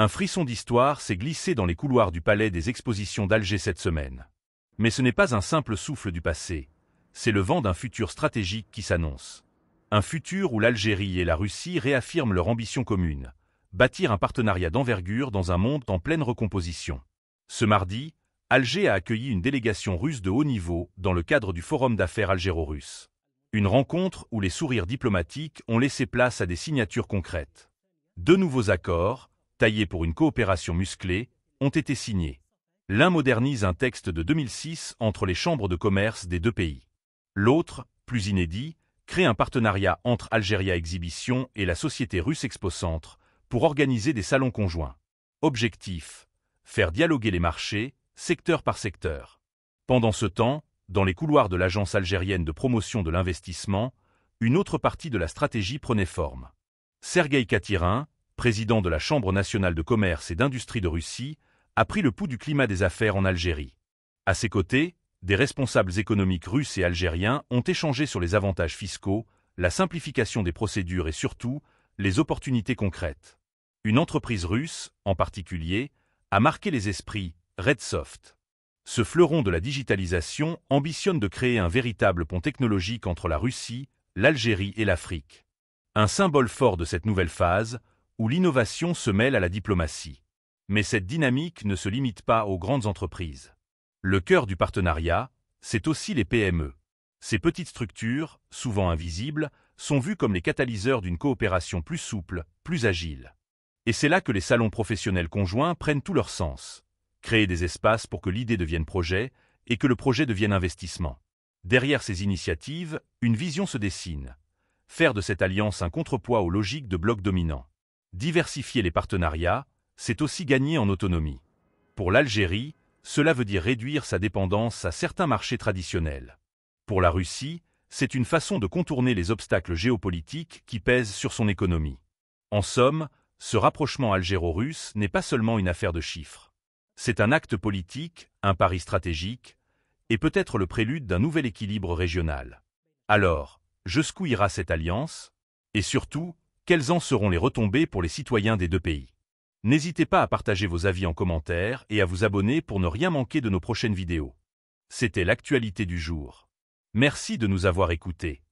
Un frisson d'histoire s'est glissé dans les couloirs du palais des expositions d'Alger cette semaine. Mais ce n'est pas un simple souffle du passé, c'est le vent d'un futur stratégique qui s'annonce. Un futur où l'Algérie et la Russie réaffirment leur ambition commune, bâtir un partenariat d'envergure dans un monde en pleine recomposition. Ce mardi, Alger a accueilli une délégation russe de haut niveau dans le cadre du Forum d'affaires algéro-russe. Une rencontre où les sourires diplomatiques ont laissé place à des signatures concrètes. 2 nouveaux accords, taillés pour une coopération musclée, ont été signés. L'un modernise un texte de 2006 entre les chambres de commerce des 2 pays. L'autre, plus inédit, crée un partenariat entre Algeria Exhibition et la société russe Expocentre pour organiser des salons conjoints. Objectif : faire dialoguer les marchés, secteur par secteur. Pendant ce temps, dans les couloirs de l'Agence algérienne de promotion de l'investissement, une autre partie de la stratégie prenait forme. Sergueï Katirin, président de la Chambre nationale de commerce et d'industrie de Russie, a pris le pouls du climat des affaires en Algérie. À ses côtés, des responsables économiques russes et algériens ont échangé sur les avantages fiscaux, la simplification des procédures et surtout, les opportunités concrètes. Une entreprise russe, en particulier, a marqué les esprits, Redsoft. Ce fleuron de la digitalisation ambitionne de créer un véritable pont technologique entre la Russie, l'Algérie et l'Afrique. Un symbole fort de cette nouvelle phase, où l'innovation se mêle à la diplomatie. Mais cette dynamique ne se limite pas aux grandes entreprises. Le cœur du partenariat, c'est aussi les PME. Ces petites structures, souvent invisibles, sont vues comme les catalyseurs d'une coopération plus souple, plus agile. Et c'est là que les salons professionnels conjoints prennent tout leur sens. Créer des espaces pour que l'idée devienne projet et que le projet devienne investissement. Derrière ces initiatives, une vision se dessine. Faire de cette alliance un contrepoids aux logiques de blocs dominants. Diversifier les partenariats, c'est aussi gagner en autonomie. Pour l'Algérie, cela veut dire réduire sa dépendance à certains marchés traditionnels. Pour la Russie, c'est une façon de contourner les obstacles géopolitiques qui pèsent sur son économie. En somme, ce rapprochement algéro-russe n'est pas seulement une affaire de chiffres. C'est un acte politique, un pari stratégique, et peut-être le prélude d'un nouvel équilibre régional. Alors, jusqu'où ira cette alliance? Et surtout, quelles en seront les retombées pour les citoyens des 2 pays? N'hésitez pas à partager vos avis en commentaire et à vous abonner pour ne rien manquer de nos prochaines vidéos. C'était l'actualité du jour. Merci de nous avoir écoutés.